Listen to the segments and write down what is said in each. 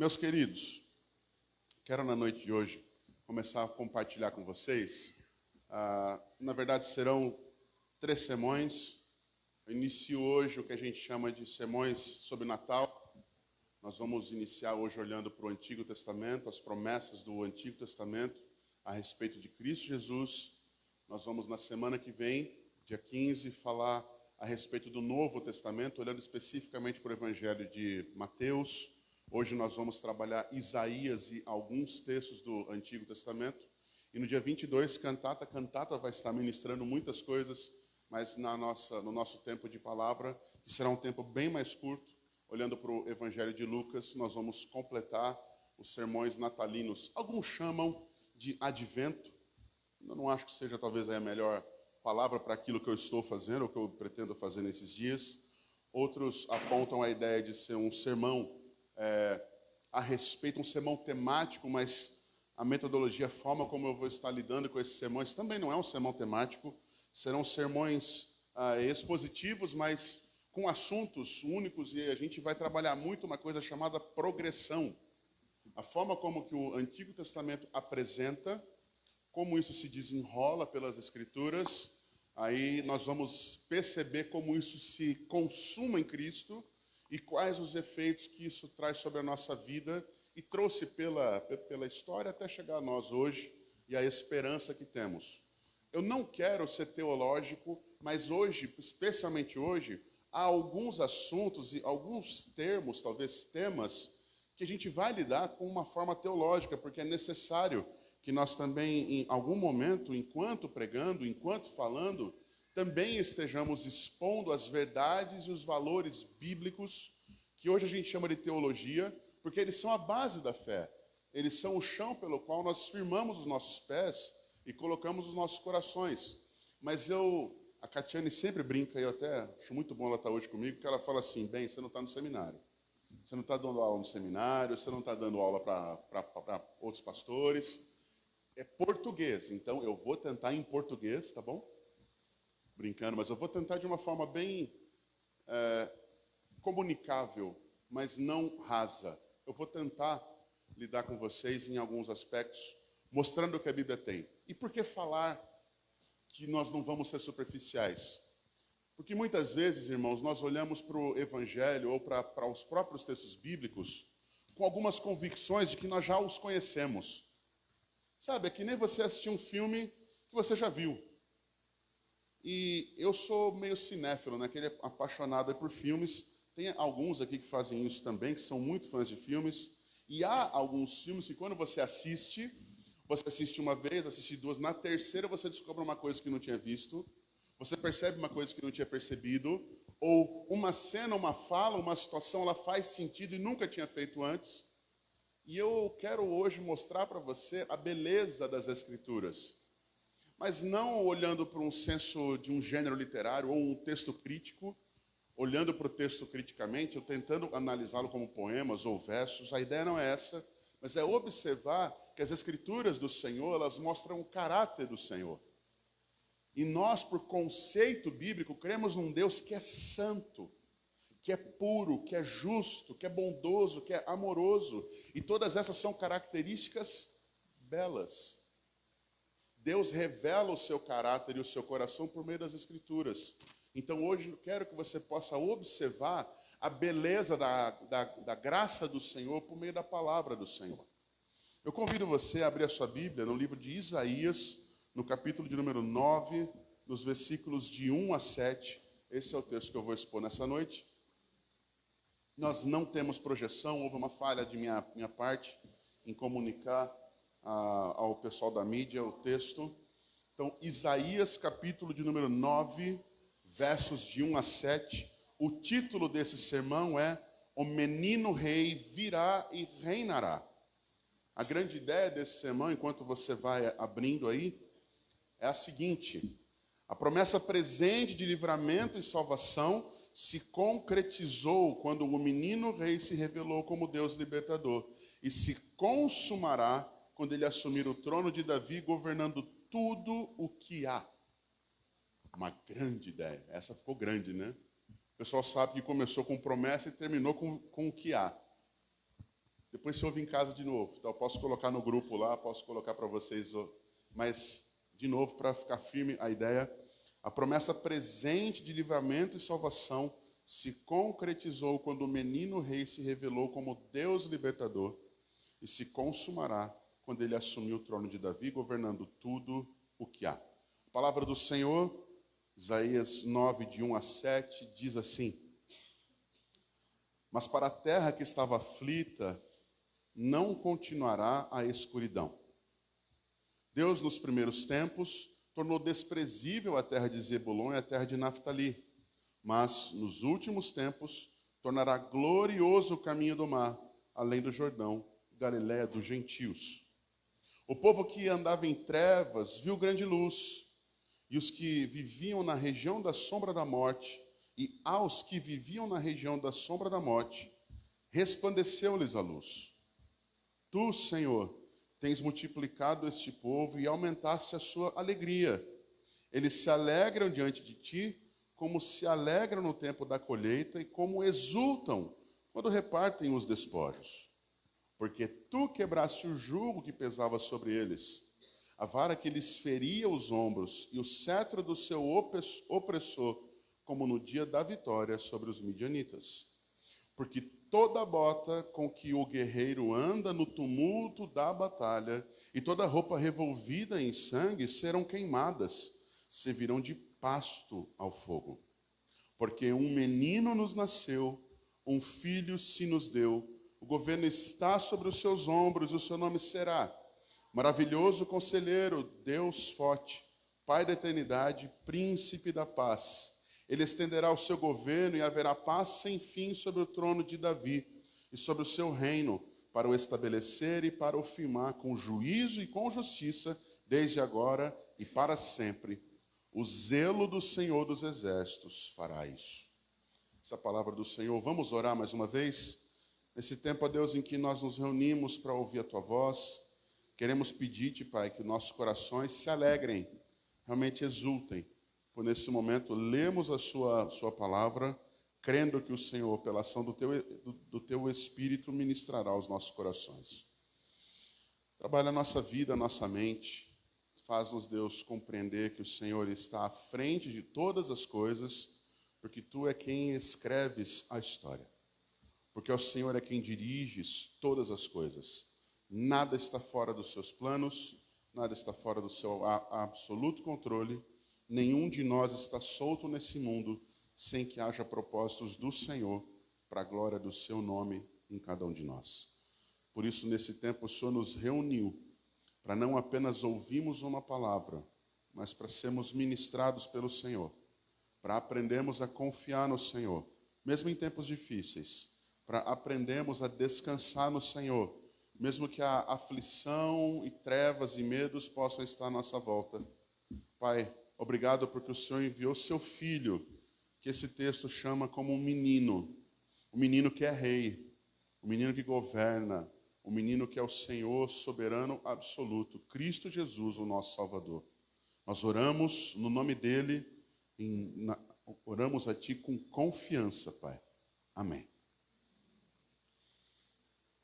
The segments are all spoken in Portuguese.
Meus queridos, quero na noite de hoje começar a compartilhar com vocês. Na verdade, serão 3 sermões. Eu inicio hoje o que a gente chama de sermões sobre Natal. Nós vamos iniciar hoje olhando para o Antigo Testamento, as promessas do Antigo Testamento a respeito de Cristo Jesus. Nós vamos, na semana que vem, dia 15, falar a respeito do Novo Testamento, olhando especificamente para o Evangelho de Mateus. Hoje nós vamos trabalhar Isaías e alguns textos do Antigo Testamento. E no dia 22, Cantata vai estar ministrando muitas coisas, mas no nosso tempo de palavra, que será um tempo bem mais curto, olhando para o Evangelho de Lucas, nós vamos completar os sermões natalinos. Alguns chamam de advento. Eu não acho que seja talvez a melhor palavra para aquilo que eu estou fazendo, ou que eu pretendo fazer nesses dias. Outros apontam a ideia de ser um sermão a respeito, um sermão temático, mas a metodologia, a forma como eu vou estar lidando com esses sermões também não é um sermão temático. Serão sermões expositivos, mas com assuntos únicos, e a gente vai trabalhar muito uma coisa chamada progressão. A forma como que o Antigo Testamento apresenta, como isso se desenrola pelas Escrituras, aí nós vamos perceber como isso se consuma em Cristo e quais os efeitos que isso traz sobre a nossa vida e trouxe pela história até chegar a nós hoje e a esperança que temos. Eu não quero ser teológico, mas hoje, especialmente hoje, há alguns assuntos e alguns termos, talvez temas, que a gente vai lidar com uma forma teológica, porque é necessário que nós também, em algum momento, enquanto pregando, enquanto falando, também estejamos expondo as verdades e os valores bíblicos, que hoje a gente chama de teologia, porque eles são a base da fé. Eles são o chão pelo qual nós firmamos os nossos pés e colocamos os nossos corações. Mas a Catiane sempre brinca, e eu até acho muito bom ela estar hoje comigo, porque ela fala assim: bem, você não está no seminário. Você não está dando aula no seminário, você não está dando aula para outros pastores. É português, então eu vou tentar em português, tá bom? Brincando, mas eu vou tentar de uma forma bem comunicável, mas não rasa. Eu vou tentar lidar com vocês em alguns aspectos, mostrando o que a Bíblia tem. E por que falar que nós não vamos ser superficiais? Porque muitas vezes, irmãos, nós olhamos para o Evangelho ou para os próprios textos bíblicos com algumas convicções de que nós já os conhecemos. Sabe, é que nem você assistir um filme que você já viu. E eu sou meio cinéfilo, né? Aquele apaixonado por filmes. Tem alguns aqui que fazem isso também, que são muito fãs de filmes. E há alguns filmes que quando você assiste uma vez, assiste duas, na terceira você descobre uma coisa que não tinha visto, você percebe uma coisa que não tinha percebido, ou uma cena, uma fala, uma situação, ela faz sentido e nunca tinha feito antes. E eu quero hoje mostrar para você a beleza das Escrituras. Mas não olhando para um senso de um gênero literário ou um texto crítico, olhando para o texto criticamente, ou tentando analisá-lo como poemas ou versos. A ideia não é essa, mas é observar que as Escrituras do Senhor, elas mostram o caráter do Senhor. E nós, por conceito bíblico, cremos num Deus que é santo, que é puro, que é justo, que é bondoso, que é amoroso. E todas essas são características belas. Deus revela o seu caráter e o seu coração por meio das Escrituras. Então hoje eu quero que você possa observar a beleza da graça do Senhor por meio da palavra do Senhor. Eu convido você a abrir a sua Bíblia no livro de Isaías, no capítulo de número 9, nos versículos de 1 a 7. Esse é o texto que eu vou expor nessa noite. Nós não temos projeção, houve uma falha de minha parte em comunicar ao pessoal da mídia o texto. Então, Isaías, capítulo de número 9, versos de 1 a 7. O título desse sermão é O Menino Rei Virá e Reinará. A grande ideia desse sermão, enquanto você vai abrindo aí, é a seguinte: a promessa presente de livramento e salvação se concretizou quando o menino rei se revelou como Deus libertador, e se consumará quando ele assumir o trono de Davi, governando tudo o que há. Uma grande ideia. Essa ficou grande, né? O pessoal sabe que começou com promessa e terminou com o que há. Depois você ouve em casa de novo. Então eu posso colocar no grupo lá, posso colocar para vocês, mas de novo para ficar firme a ideia, a promessa presente de livramento e salvação se concretizou quando o menino rei se revelou como Deus libertador e se consumará quando ele assumiu o trono de Davi, governando tudo o que há. A palavra do Senhor, Isaías 9, de 1 a 7, diz assim: mas para a terra que estava aflita, não continuará a escuridão. Deus, nos primeiros tempos, tornou desprezível a terra de Zebulon e a terra de Naftali, mas nos últimos tempos tornará glorioso o caminho do mar, além do Jordão, Galiléia dos gentios. O povo que andava em trevas viu grande luz, e os que viviam na região da sombra da morte, e aos que viviam na região da sombra da morte, resplandeceu-lhes a luz. Tu, Senhor, tens multiplicado este povo e aumentaste a sua alegria. Eles se alegram diante de ti, como se alegram no tempo da colheita e como exultam quando repartem os despojos. Porque tu quebraste o jugo que pesava sobre eles, a vara que lhes feria os ombros e o cetro do seu opressor, como no dia da vitória sobre os midianitas. Porque toda bota com que o guerreiro anda no tumulto da batalha e toda roupa revolvida em sangue serão queimadas, servirão de pasto ao fogo. Porque um menino nos nasceu, um filho se nos deu, o governo está sobre os seus ombros, e o seu nome será Maravilhoso Conselheiro, Deus Forte, Pai da Eternidade, Príncipe da Paz. Ele estenderá o seu governo e haverá paz sem fim sobre o trono de Davi e sobre o seu reino, para o estabelecer e para o firmar com juízo e com justiça, desde agora e para sempre. O zelo do Senhor dos Exércitos fará isso. Essa é a palavra do Senhor. Vamos orar mais uma vez? Nesse tempo, ó Deus, em que nós nos reunimos para ouvir a Tua voz, queremos pedir-te, Pai, que nossos corações se alegrem, realmente exultem, por nesse momento lemos a sua palavra, crendo que o Senhor, pela ação do teu Espírito, ministrará aos nossos corações. Trabalha a nossa vida, a nossa mente, faz-nos, Deus, compreender que o Senhor está à frente de todas as coisas, porque Tu é quem escreves a história. Porque o Senhor é quem diriges todas as coisas. Nada está fora dos Seus planos, nada está fora do Seu absoluto controle. Nenhum de nós está solto nesse mundo sem que haja propósitos do Senhor para a glória do Seu nome em cada um de nós. Por isso, nesse tempo, o Senhor nos reuniu para não apenas ouvirmos uma palavra, mas para sermos ministrados pelo Senhor, para aprendermos a confiar no Senhor, mesmo em tempos difíceis, para aprendermos a descansar no Senhor, mesmo que a aflição e trevas e medos possam estar à nossa volta. Pai, obrigado porque o Senhor enviou seu Filho, que esse texto chama como um menino que é rei, o menino que governa, o menino que é o Senhor soberano absoluto, Cristo Jesus, o nosso Salvador. Nós oramos no nome dele, oramos a Ti com confiança, Pai. Amém.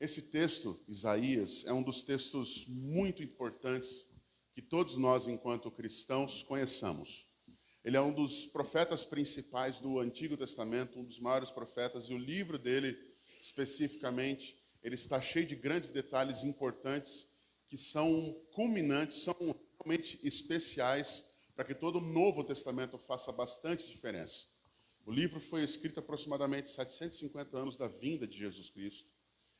Esse texto, Isaías, é um dos textos muito importantes que todos nós, enquanto cristãos, conheçamos. Ele é um dos profetas principais do Antigo Testamento, um dos maiores profetas, e o livro dele, especificamente, ele está cheio de grandes detalhes importantes que são culminantes, são realmente especiais para que todo o Novo Testamento faça bastante diferença. O livro foi escrito aproximadamente 750 anos da vinda de Jesus Cristo.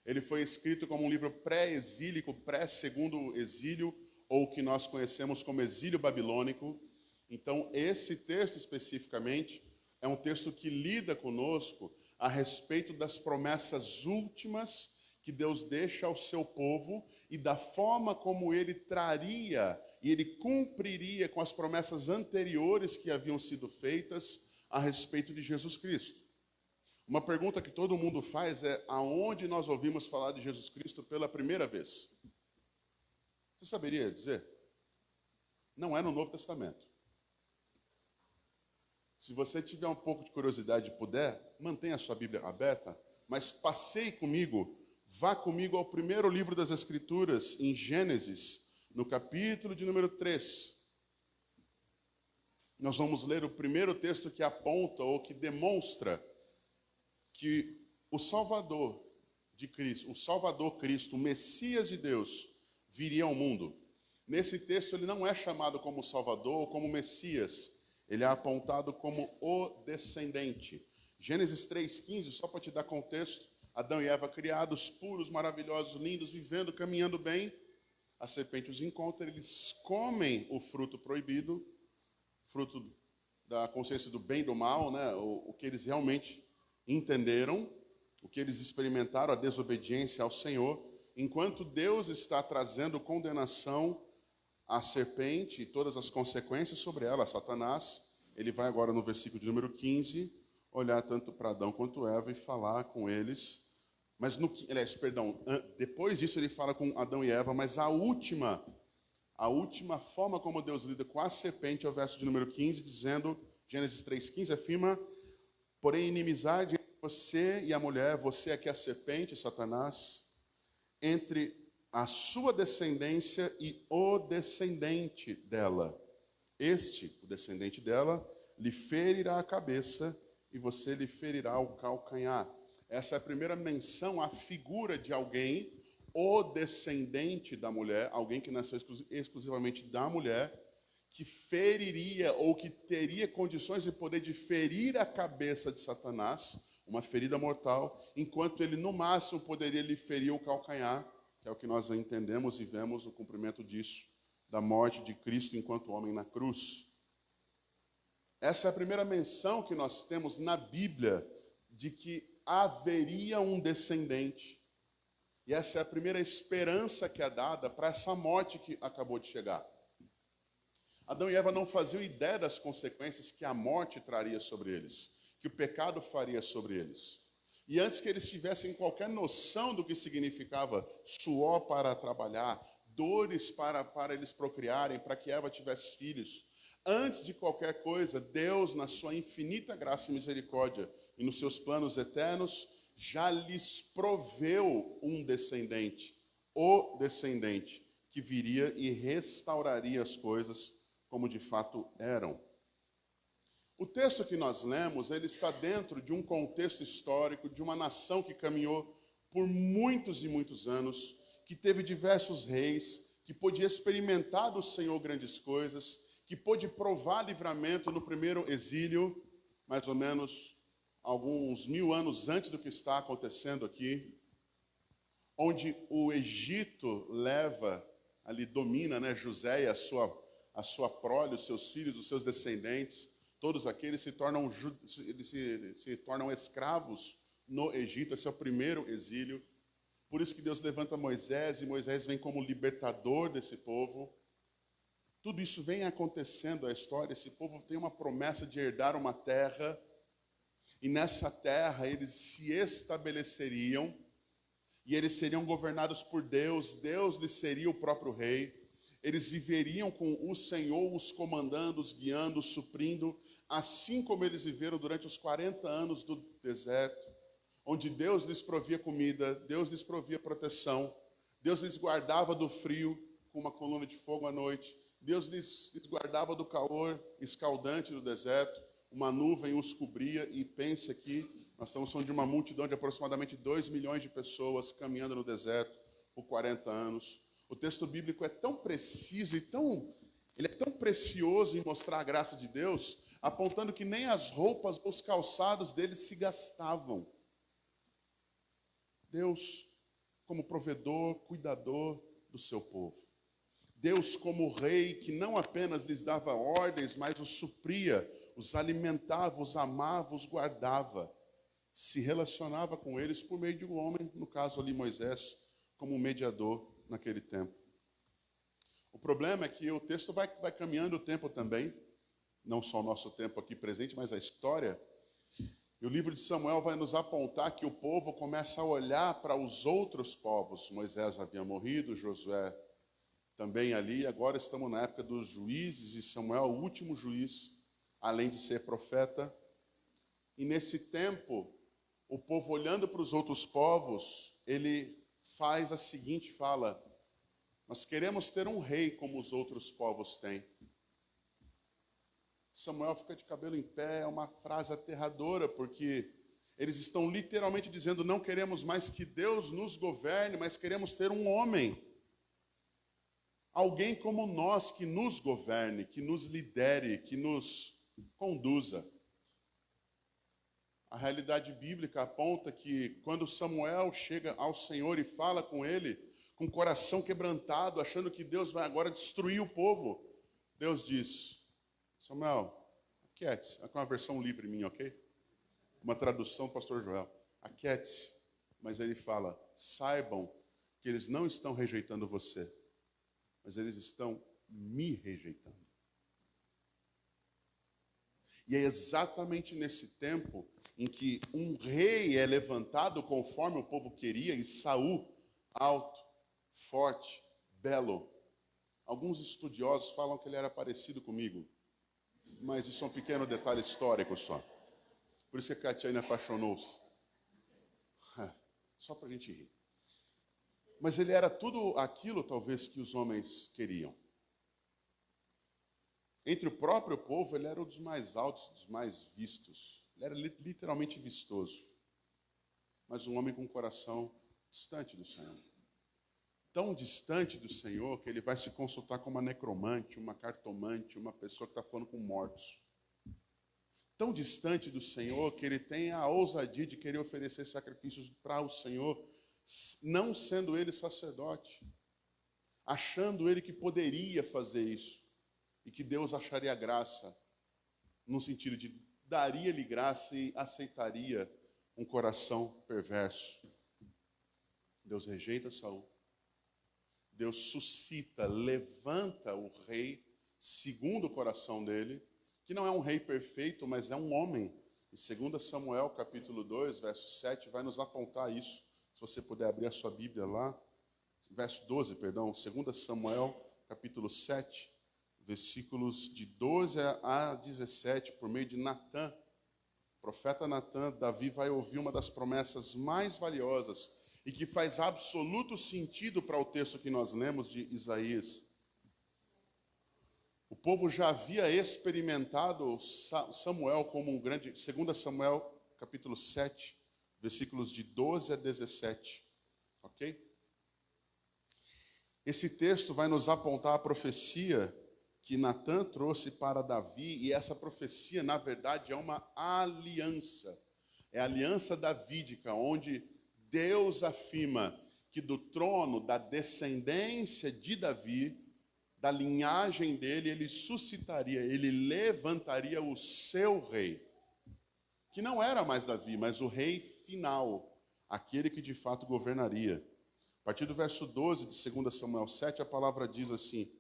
Ele foi escrito como um livro pré-exílico, pré-segundo exílio, ou o que nós conhecemos como exílio babilônico. Então, esse texto especificamente é um texto que lida conosco a respeito das promessas últimas que Deus deixa ao seu povo e da forma como ele traria e ele cumpriria com as promessas anteriores que haviam sido feitas a respeito de Jesus Cristo. Uma pergunta que todo mundo faz é: aonde nós ouvimos falar de Jesus Cristo pela primeira vez? Você saberia dizer? Não é no Novo Testamento. Se você tiver um pouco de curiosidade e puder, mantenha a sua Bíblia aberta, mas passeie comigo Vá comigo ao primeiro livro das Escrituras, em Gênesis, no capítulo de número 3. Nós vamos ler o primeiro texto que aponta ou que demonstra que o Salvador de Cristo, o Salvador Cristo, o Messias de Deus, viria ao mundo. Nesse texto ele não é chamado como Salvador ou como Messias, ele é apontado como o descendente. Gênesis 3,15, só para te dar contexto, Adão e Eva criados, puros, maravilhosos, lindos, vivendo, caminhando bem, a serpente os encontra, eles comem o fruto proibido, fruto da consciência do bem e do mal, né? O que eles realmente entenderam, o que eles experimentaram, a desobediência ao Senhor, enquanto Deus está trazendo condenação à serpente e todas as consequências sobre ela, Satanás. Ele vai agora no versículo de número 15, olhar tanto para Adão quanto Eva e falar com eles. Mas, depois disso ele fala com Adão e Eva, mas a última forma como Deus lida com a serpente é o verso de número 15, dizendo, Gênesis 3,15, afirma, porém inimizade entre você e a mulher, você é que é a serpente, Satanás, entre a sua descendência e o descendente dela. O descendente dela, lhe ferirá a cabeça e você lhe ferirá o calcanhar. Essa é a primeira menção à figura de alguém, o descendente da mulher, alguém que nasceu exclusivamente da mulher, que feriria ou que teria condições e poder de ferir a cabeça de Satanás, uma ferida mortal, enquanto ele no máximo poderia lhe ferir o calcanhar, que é o que nós entendemos e vemos o cumprimento disso, da morte de Cristo enquanto homem na cruz. Essa é a primeira menção que nós temos na Bíblia de que haveria um descendente. E essa é a primeira esperança que é dada para essa morte que acabou de chegar. Adão e Eva não faziam ideia das consequências que a morte traria sobre eles, que o pecado faria sobre eles. E antes que eles tivessem qualquer noção do que significava suor para trabalhar, dores para eles procriarem, para que Eva tivesse filhos, antes de qualquer coisa, Deus, na sua infinita graça e misericórdia e nos seus planos eternos, já lhes proveu um descendente, o descendente, que viria e restauraria as coisas como de fato eram. O texto que nós lemos, ele está dentro de um contexto histórico, de uma nação que caminhou por muitos e muitos anos, que teve diversos reis, que podia experimentar do Senhor grandes coisas, que pôde provar livramento no primeiro exílio, mais ou menos alguns 1000 anos antes do que está acontecendo aqui, onde o Egito domina, né, José e a sua prole, os seus filhos, os seus descendentes, todos aqueles se tornam escravos no Egito. Esse é o primeiro exílio. Por isso que Deus levanta Moisés, e Moisés vem como libertador desse povo. Tudo isso vem acontecendo, a história. Esse povo tem uma promessa de herdar uma terra, e nessa terra eles se estabeleceriam, e eles seriam governados por Deus, Deus lhes seria o próprio rei. Eles viveriam com o Senhor os comandando, os guiando, os suprindo, assim como eles viveram durante os 40 anos do deserto, onde Deus lhes provia comida, Deus lhes provia proteção, Deus lhes guardava do frio com uma coluna de fogo à noite, Deus lhes guardava do calor escaldante do deserto, uma nuvem os cobria. E pense aqui, nós estamos falando de uma multidão de aproximadamente 2 milhões de pessoas caminhando no deserto por 40 anos. O texto bíblico é tão preciso e ele é tão precioso em mostrar a graça de Deus, apontando que nem as roupas ou os calçados deles se gastavam. Deus como provedor, cuidador do seu povo. Deus como rei que não apenas lhes dava ordens, mas os supria, os alimentava, os amava, os guardava. Se relacionava com eles por meio de um homem, no caso ali Moisés, como um mediador naquele tempo. O problema é que o texto vai caminhando o tempo também, não só o nosso tempo aqui presente, mas a história. E o livro de Samuel vai nos apontar que o povo começa a olhar para os outros povos. Moisés havia morrido, Josué também ali, agora estamos na época dos juízes, e Samuel, o último juiz, além de ser profeta. E nesse tempo, o povo olhando para os outros povos, ele faz a seguinte fala: nós queremos ter um rei como os outros povos têm. Samuel fica de cabelo em pé, é uma frase aterradora, porque eles estão literalmente dizendo: não queremos mais que Deus nos governe, mas queremos ter um homem. Alguém como nós que nos governe, que nos lidere, que nos conduza. A realidade bíblica aponta que quando Samuel chega ao Senhor e fala com ele, com o coração quebrantado, achando que Deus vai agora destruir o povo, Deus diz: Samuel, aquiete-se. É uma versão livre minha, ok? Uma tradução do pastor Joel. Aquiete-se. Mas ele fala: saibam que eles não estão rejeitando você, mas eles estão me rejeitando. E é exatamente nesse tempo em que um rei é levantado conforme o povo queria, e Saul, alto, forte, belo. Alguns estudiosos falam que ele era parecido comigo, mas isso é um pequeno detalhe histórico só. Por isso que a Catiane apaixonou-se. Só para a gente rir. Mas ele era tudo aquilo, talvez, que os homens queriam. Entre o próprio povo, ele era um dos mais altos, dos mais vistos. Ele era literalmente vistoso. Mas um homem com um coração distante do Senhor. Tão distante do Senhor que ele vai se consultar com uma necromante, uma cartomante, uma pessoa que está falando com mortos. Tão distante do Senhor que ele tem a ousadia de querer oferecer sacrifícios para o Senhor, não sendo ele sacerdote, achando ele que poderia fazer isso, e que Deus acharia graça, no sentido de daria-lhe graça e aceitaria um coração perverso. Deus rejeita Saul. Deus suscita, levanta o rei segundo o coração dele, que não é um rei perfeito, mas é um homem. E 2 Samuel, capítulo 2, verso 7, vai nos apontar isso. Se você puder abrir a sua Bíblia lá, verso 12, perdão, 2 Samuel, capítulo 7, versículos de 12 a 17, por meio de Natã, o profeta Natã, Davi vai ouvir uma das promessas mais valiosas e que faz absoluto sentido para o texto que nós lemos de Isaías. O povo já havia experimentado Samuel como um grande... 2 Samuel, capítulo 7, versículos de 12 a 17. Ok? Esse texto vai nos apontar a profecia que Natã trouxe para Davi, e essa profecia, na verdade, é uma aliança. É a aliança davídica, onde Deus afirma que do trono, da descendência de Davi, da linhagem dele, ele suscitaria, ele levantaria o seu rei, que não era mais Davi, mas o rei final, aquele que de fato governaria. A partir do verso 12 de 2 Samuel 7, a palavra diz assim: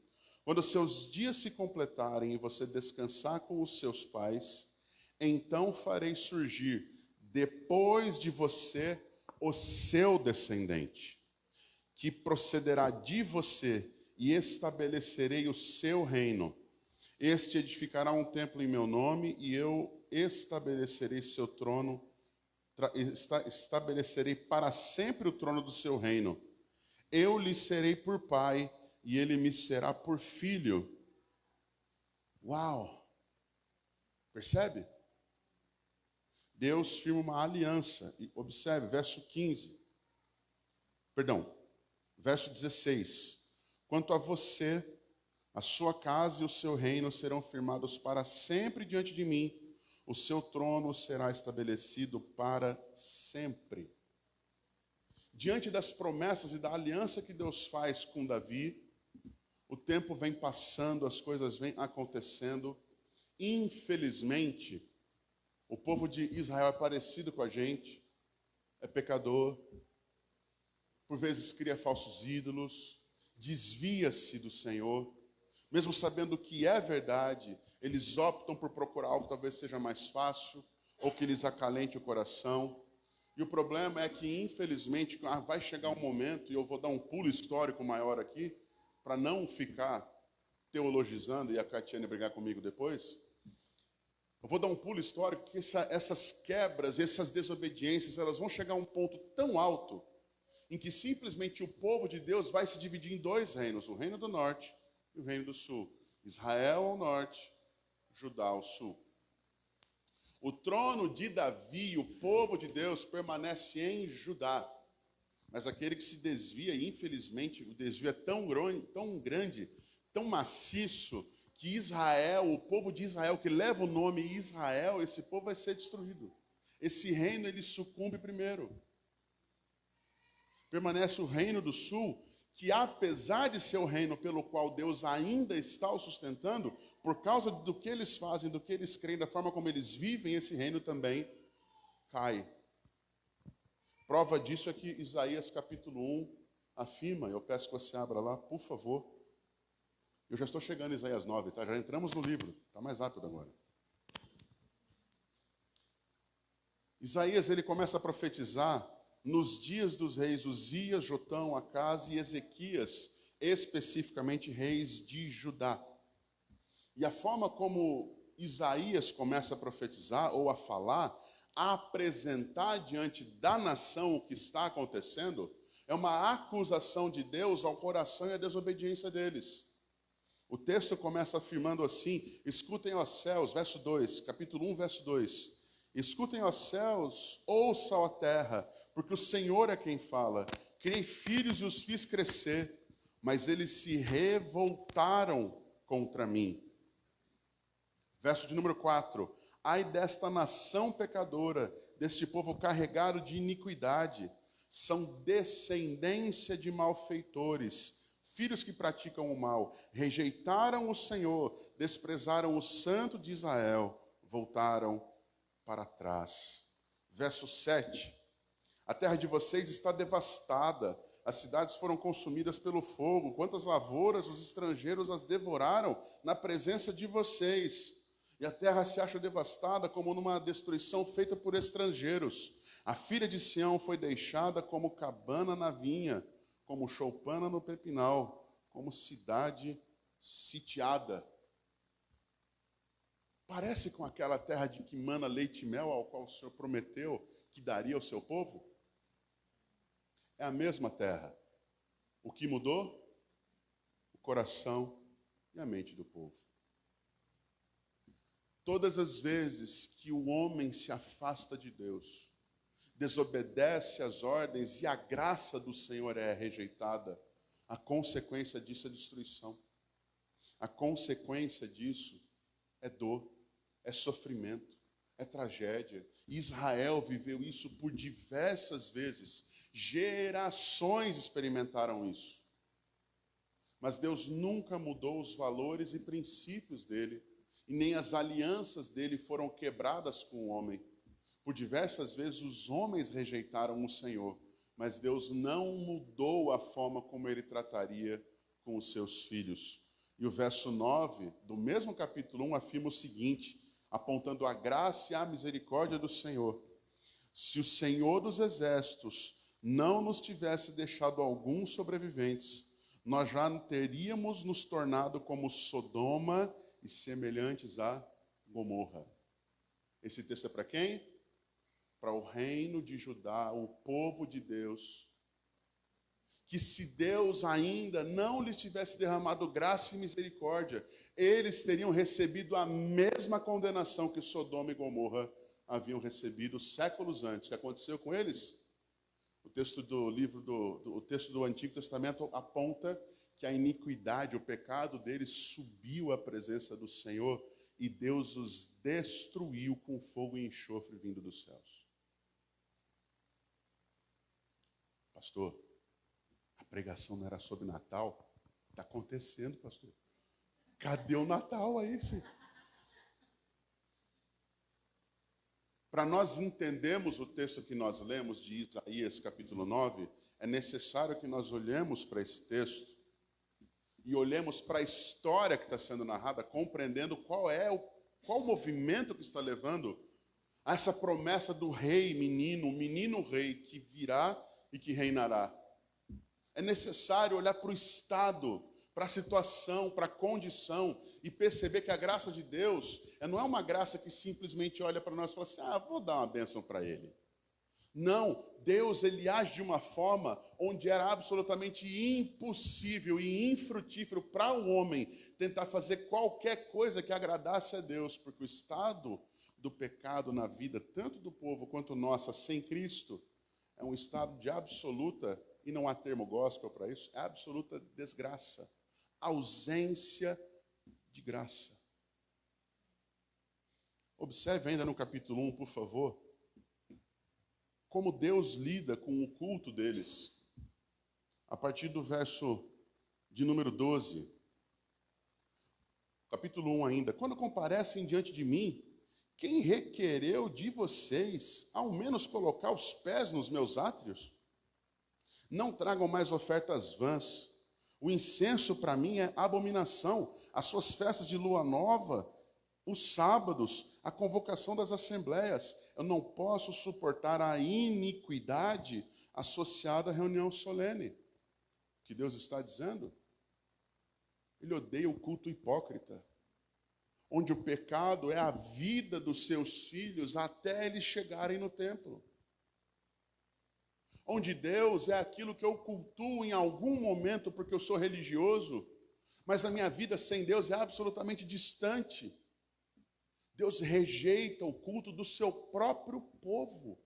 quando seus dias se completarem e você descansar com os seus pais, então farei surgir depois de você o seu descendente, que procederá de você, e estabelecerei o seu reino. Este edificará um templo em meu nome, e eu estabelecerei seu trono, estabelecerei para sempre o trono do seu reino. Eu lhe serei por pai, e ele me será por filho. Uau! Percebe? Deus firma uma aliança. E observe, verso 15. Perdão, verso 16. Quanto a você, a sua casa e o seu reino serão firmados para sempre diante de mim. O seu trono será estabelecido para sempre. Diante das promessas e da aliança que Deus faz com Davi, o tempo vem passando, as coisas vêm acontecendo. Infelizmente, o povo de Israel é parecido com a gente, é pecador, por vezes cria falsos ídolos, desvia-se do Senhor, mesmo sabendo que é verdade, eles optam por procurar algo que talvez seja mais fácil, ou que lhes acalente o coração. E o problema é que, infelizmente, vai chegar um momento, e eu vou dar um pulo histórico maior aqui, para não ficar teologizando e a Catiane brigar comigo depois. Eu vou dar um pulo histórico, porque essas quebras, essas desobediências, elas vão chegar a um ponto tão alto em que simplesmente o povo de Deus vai se dividir em dois reinos, o reino do norte e o reino do sul. Israel ao norte, Judá ao sul. O trono de Davi, o povo de Deus, permanece em Judá. Mas aquele que se desvia, e infelizmente o desvio é tão grande, tão maciço, que Israel, o povo de Israel, que leva o nome Israel, esse povo vai ser destruído. Esse reino, ele sucumbe primeiro. Permanece o reino do sul, que apesar de ser o reino pelo qual Deus ainda está o sustentando, por causa do que eles fazem, do que eles creem, da forma como eles vivem, esse reino também cai. Prova disso é que Isaías capítulo 1 afirma, eu peço que você abra lá, por favor. Eu já estou chegando em Isaías 9, tá? Já entramos no livro, está mais rápido agora. Isaías, ele começa a profetizar nos dias dos reis Uzias, Jotão, Acás e Ezequias, especificamente reis de Judá. E a forma como Isaías começa a profetizar ou a falar, a apresentar diante da nação o que está acontecendo, é uma acusação de Deus ao coração e à desobediência deles. O texto começa afirmando assim: escutem os céus, verso 2, capítulo 1, verso 2. Escutem os céus, ouçam a terra, porque o Senhor é quem fala. Criei filhos e os fiz crescer, mas eles se revoltaram contra mim. Verso de número 4. Ai desta nação pecadora, deste povo carregado de iniquidade, são descendência de malfeitores, filhos que praticam o mal, rejeitaram o Senhor, desprezaram o Santo de Israel, voltaram para trás. Verso 7. A terra de vocês está devastada, as cidades foram consumidas pelo fogo, quantas lavouras os estrangeiros as devoraram na presença de vocês. E a terra se acha devastada como numa destruição feita por estrangeiros. A filha de Sião foi deixada como cabana na vinha, como choupana no pepinal, como cidade sitiada. Parece com aquela terra de que mana leite e mel, ao qual o Senhor prometeu que daria ao seu povo? É a mesma terra. O que mudou? O coração e a mente do povo. Todas as vezes que o homem se afasta de Deus, desobedece às ordens e a graça do Senhor é rejeitada, a consequência disso é destruição. A consequência disso é dor, é sofrimento, é tragédia. Israel viveu isso por diversas vezes. Gerações experimentaram isso. Mas Deus nunca mudou os valores e princípios dele, e nem as alianças dele foram quebradas com o homem. Por diversas vezes os homens rejeitaram o Senhor, mas Deus não mudou a forma como ele trataria com os seus filhos. E o verso 9 do mesmo capítulo 1 afirma o seguinte, apontando a graça e a misericórdia do Senhor. Se o Senhor dos exércitos não nos tivesse deixado alguns sobreviventes, nós já teríamos nos tornado como Sodoma e semelhantes a Gomorra. Esse texto é para quem? Para o reino de Judá, o povo de Deus, que se Deus ainda não lhes tivesse derramado graça e misericórdia, eles teriam recebido a mesma condenação que Sodoma e Gomorra haviam recebido séculos antes. O que aconteceu com eles? O texto o texto do Antigo Testamento aponta que a iniquidade, o pecado deles subiu à presença do Senhor e Deus os destruiu com fogo e enxofre vindo dos céus. Pastor, a pregação não era sobre Natal? Está acontecendo, pastor. Cadê o Natal aí, senhor? Para nós entendermos o texto que nós lemos de Isaías capítulo 9, é necessário que nós olhemos para esse texto e olhemos para a história que está sendo narrada, compreendendo qual o movimento que está levando a essa promessa do rei menino, o menino rei que virá e que reinará. É necessário olhar para o estado, para a situação, para a condição e perceber que a graça de Deus não é uma graça que simplesmente olha para nós e fala assim, vou dar uma bênção para ele. Não, Deus ele age de uma forma onde era absolutamente impossível e infrutífero para o homem tentar fazer qualquer coisa que agradasse a Deus, porque o estado do pecado na vida, tanto do povo quanto nossa, sem Cristo, é um estado de absoluta, e não há termo gospel para isso, é absoluta desgraça, ausência de graça. Observe ainda no capítulo 1, por favor, como Deus lida com o culto deles. A partir do verso de número 12, capítulo 1 ainda. Quando comparecem diante de mim, quem requereu de vocês, ao menos colocar os pés nos meus átrios? Não tragam mais ofertas vãs. O incenso para mim é abominação. As suas festas de lua nova, os sábados, a convocação das assembleias. Eu não posso suportar a iniquidade associada à reunião solene. O que Deus está dizendo? Ele odeia o culto hipócrita, onde o pecado é a vida dos seus filhos até eles chegarem no templo. Onde Deus é aquilo que eu cultuo em algum momento porque eu sou religioso, mas a minha vida sem Deus é absolutamente distante. Deus rejeita o culto do seu próprio povo.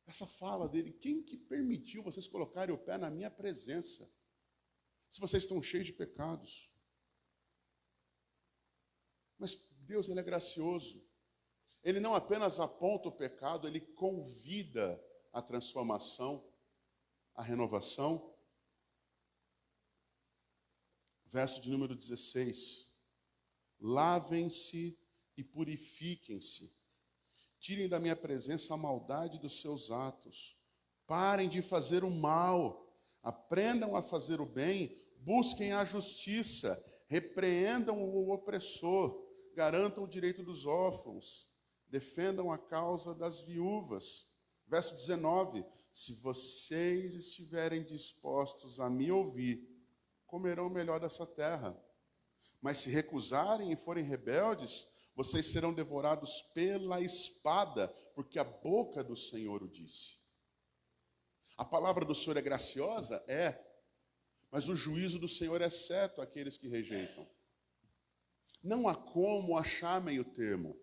Essa fala dele, quem que permitiu vocês colocarem o pé na minha presença? Se vocês estão cheios de pecados. Mas Deus, ele é gracioso. Ele não apenas aponta o pecado, ele convida a transformação, a renovação. Verso de número 16. Lavem-se e purifiquem-se. Tirem da minha presença a maldade dos seus atos. Parem de fazer o mal. Aprendam a fazer o bem. Busquem a justiça. Repreendam o opressor. Garantam o direito dos órfãos. Defendam a causa das viúvas. Verso 19. Se vocês estiverem dispostos a me ouvir, comerão o melhor dessa terra. Mas se recusarem e forem rebeldes, vocês serão devorados pela espada, porque a boca do Senhor o disse. A palavra do Senhor é graciosa? É. Mas o juízo do Senhor é certo àqueles que rejeitam. Não há como achar meio termo.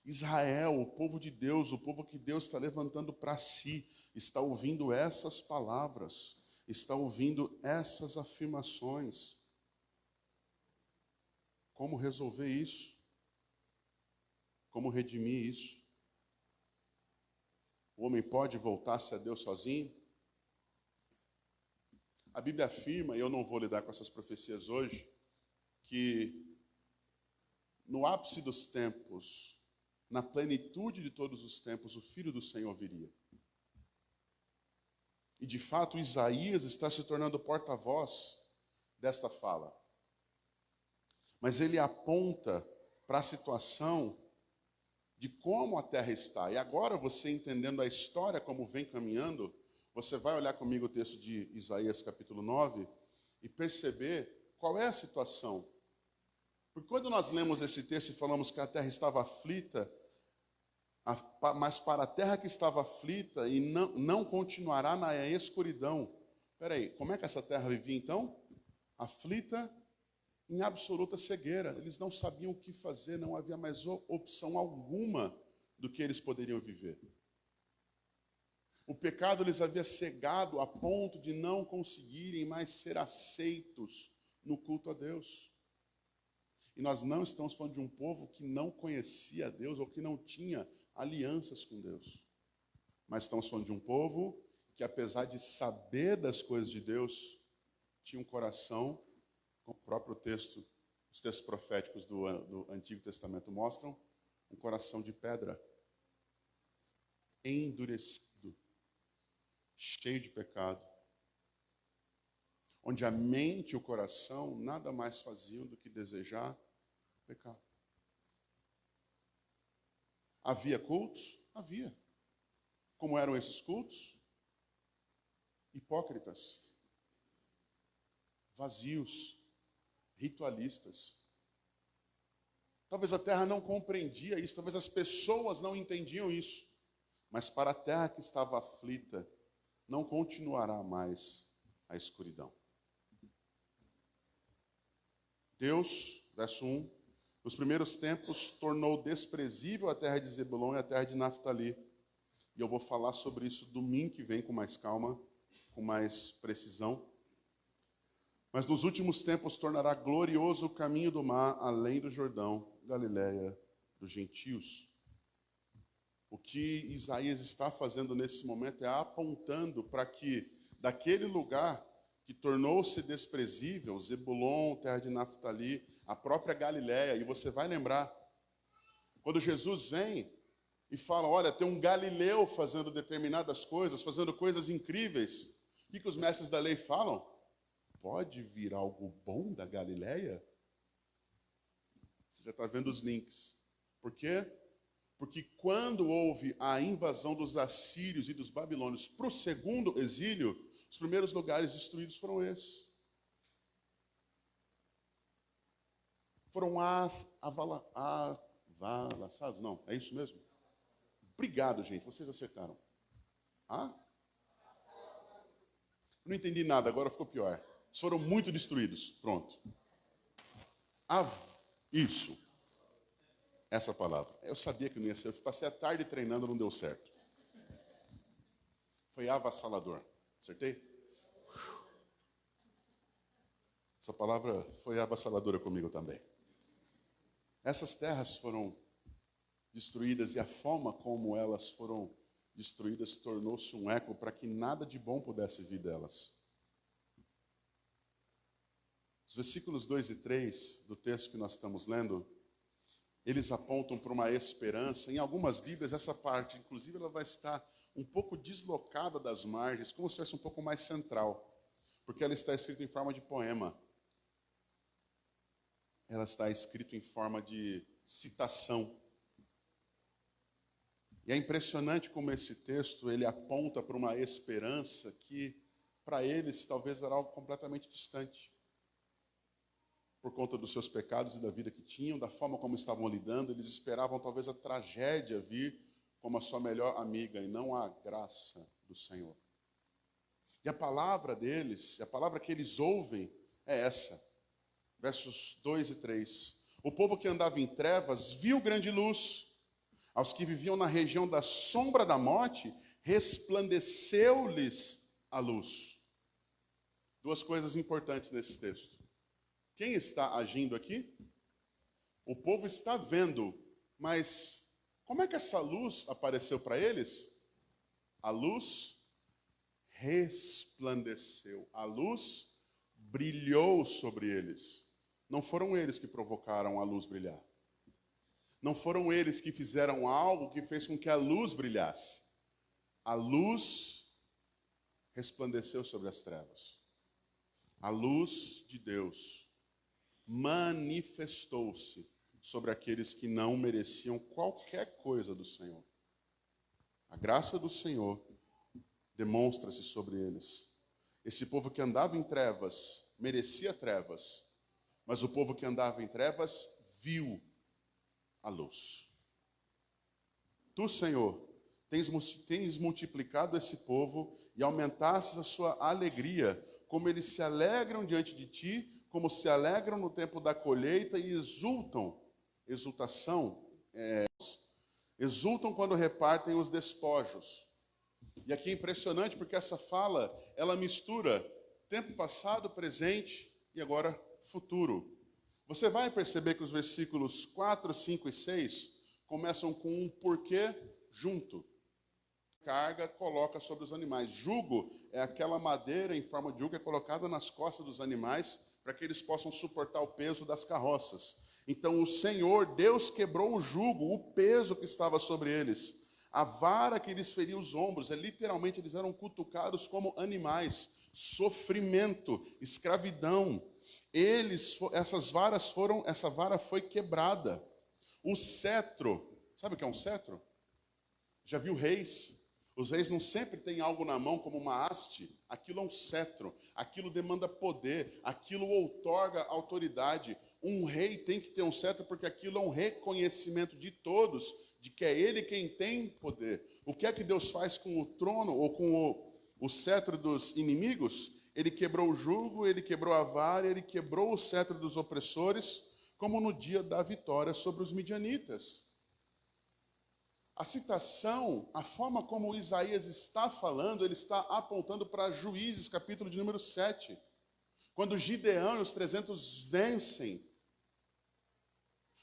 Israel, o povo de Deus, o povo que Deus está levantando para si, está ouvindo essas palavras, está ouvindo essas afirmações. Como resolver isso? Como redimir isso? O homem pode voltar-se a Deus sozinho? A Bíblia afirma, e eu não vou lidar com essas profecias hoje, que no ápice dos tempos, na plenitude de todos os tempos, o Filho do Senhor viria. E de fato, Isaías está se tornando porta-voz desta fala. Mas ele aponta para a situação de como a terra está. E agora, você entendendo a história como vem caminhando, você vai olhar comigo o texto de Isaías capítulo 9 e perceber qual é a situação. Porque quando nós lemos esse texto e falamos que a terra estava aflita, mas para a terra que estava aflita e não continuará na escuridão. Espera aí, como é que essa terra vivia então? Aflita em absoluta cegueira. Eles não sabiam o que fazer, não havia mais opção alguma do que eles poderiam viver. O pecado lhes havia cegado a ponto de não conseguirem mais ser aceitos no culto a Deus. E nós não estamos falando de um povo que não conhecia a Deus ou que não tinha alianças com Deus. Mas estamos falando de um povo que, apesar de saber das coisas de Deus, tinha um coração, como o próprio texto, os textos proféticos do Antigo Testamento mostram, um coração de pedra, endurecido, cheio de pecado, onde a mente e o coração nada mais faziam do que desejar pecado. Havia cultos? Havia. Como eram esses cultos? Hipócritas, vazios, ritualistas. Talvez a terra não compreendia isso, talvez as pessoas não entendiam isso. Mas para a terra que estava aflita, não continuará mais a escuridão. Deus, verso 1, nos primeiros tempos tornou desprezível a terra de Zebulon e a terra de Naftali. E eu vou falar sobre isso domingo que vem com mais calma, com mais precisão. Mas nos últimos tempos tornará glorioso o caminho do mar, além do Jordão, Galiléia dos gentios. O que Isaías está fazendo nesse momento é apontando para que daquele lugar que tornou-se desprezível, Zebulon, terra de Naftali, a própria Galiléia, e você vai lembrar, quando Jesus vem e fala, olha, tem um galileu fazendo determinadas coisas, fazendo coisas incríveis, o que os mestres da lei falam? Pode vir algo bom da Galiléia? Você já está vendo os links. Por quê? Porque quando houve a invasão dos assírios e dos babilônios para o segundo exílio, os primeiros lugares destruídos foram esses. Foram avalaçados? Não, é isso mesmo? Obrigado, gente, vocês acertaram. Não entendi nada, agora ficou pior. Eles foram muito destruídos. Pronto. Isso. Essa palavra. Eu sabia que não ia ser. Eu passei a tarde treinando, não deu certo. Foi avassalador. Acertei? Essa palavra foi avassaladora comigo também. Essas terras foram destruídas e a forma como elas foram destruídas tornou-se um eco para que nada de bom pudesse vir delas. Os versículos 2 e 3 do texto que nós estamos lendo, eles apontam para uma esperança. Em algumas Bíblias, essa parte, inclusive, ela vai estar um pouco deslocada das margens, como se estivesse um pouco mais central, porque ela está escrita em forma de poema. Ela está escrita em forma de citação. E é impressionante como esse texto, ele aponta para uma esperança que, para eles, talvez era algo completamente distante. Por conta dos seus pecados e da vida que tinham, da forma como estavam lidando, eles esperavam talvez a tragédia vir como a sua melhor amiga e não a graça do Senhor. E a palavra deles, a palavra que eles ouvem é essa, versos 2 e 3. O povo que andava em trevas viu grande luz. Aos que viviam na região da sombra da morte, resplandeceu-lhes a luz. Duas coisas importantes nesse texto. Quem está agindo aqui? O povo está vendo, mas como é que essa luz apareceu para eles? A luz resplandeceu, a luz brilhou sobre eles. Não foram eles que provocaram a luz brilhar. Não foram eles que fizeram algo que fez com que a luz brilhasse. A luz resplandeceu sobre as trevas. A luz de Deus manifestou-se sobre aqueles que não mereciam qualquer coisa do Senhor. A graça do Senhor demonstra-se sobre eles. Esse povo que andava em trevas merecia trevas, mas o povo que andava em trevas viu a luz. Tu, Senhor, tens multiplicado esse povo e aumentastes a sua alegria, como eles se alegram diante de ti, como se alegram no tempo da colheita e exultam quando repartem os despojos. E aqui é impressionante porque essa fala, ela mistura tempo passado, presente e agora futuro. Você vai perceber que os versículos 4, 5 e 6 começam com um porquê junto. Carga coloca sobre os animais. Jugo é aquela madeira em forma de jugo que é colocada nas costas dos animais para que eles possam suportar o peso das carroças. Então o Senhor, Deus quebrou o jugo, o peso que estava sobre eles. A vara que lhes feria os ombros, literalmente eles eram cutucados como animais. Sofrimento, escravidão. Essa vara foi quebrada. O cetro, sabe o que é um cetro? Já viu reis? Os reis não sempre têm algo na mão como uma haste. Aquilo é um cetro, aquilo demanda poder, aquilo outorga autoridade. Um rei tem que ter um cetro porque aquilo é um reconhecimento de todos, de que é ele quem tem poder. O que é que Deus faz com o trono ou com o cetro dos inimigos? Ele quebrou o jugo, ele quebrou a vara, ele quebrou o cetro dos opressores, como no dia da vitória sobre os midianitas. A citação, a forma como Isaías está falando, ele está apontando para Juízes, capítulo de número 7. Quando Gideão e os 300 vencem.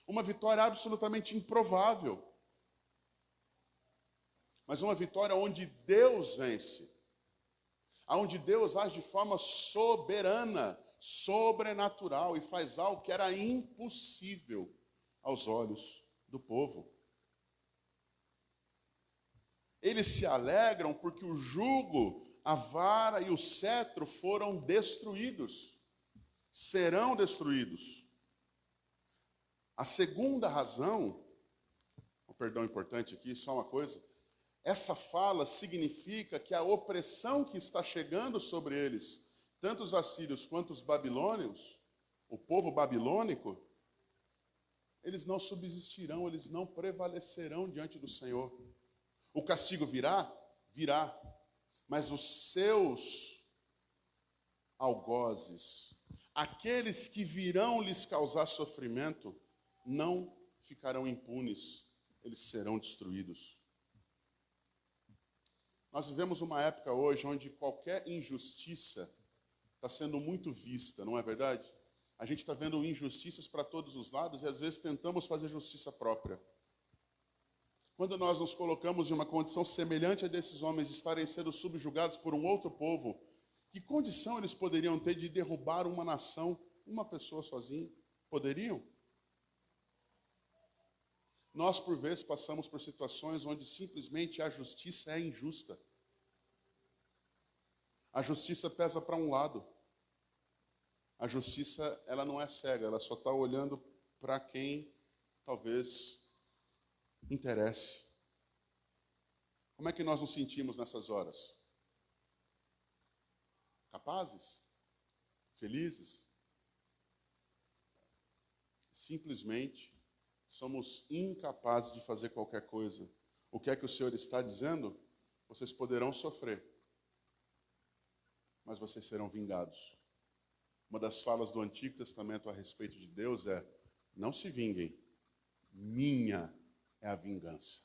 Uma vitória absolutamente improvável. Mas uma vitória onde Deus vence. Onde Deus age de forma soberana, sobrenatural e faz algo que era impossível aos olhos do povo. Eles se alegram porque o jugo, a vara e o cetro foram destruídos. Serão destruídos. A segunda razão, um perdão importante aqui, só uma coisa. Essa fala significa que a opressão que está chegando sobre eles, tanto os assírios quanto os babilônios, o povo babilônico, eles não subsistirão, eles não prevalecerão diante do Senhor. O castigo virá? Virá. Mas os seus algozes, aqueles que virão lhes causar sofrimento, não ficarão impunes, eles serão destruídos. Nós vivemos uma época hoje onde qualquer injustiça está sendo muito vista, não é verdade? A gente está vendo injustiças para todos os lados e às vezes tentamos fazer justiça própria. Quando nós nos colocamos em uma condição semelhante a desses homens de estarem sendo subjugados por um outro povo, que condição eles poderiam ter de derrubar uma nação, uma pessoa sozinha? Poderiam? Nós, por vezes, passamos por situações onde simplesmente a justiça é injusta. A justiça pesa para um lado. A justiça, ela não é cega, ela só está olhando para quem talvez interesse. Como é que nós nos sentimos nessas horas? Capazes? Felizes? Simplesmente somos incapazes de fazer qualquer coisa. O que é que o Senhor está dizendo? Vocês poderão sofrer, mas vocês serão vingados. Uma das falas do Antigo Testamento a respeito de Deus é: não se vinguem, minha é a vingança.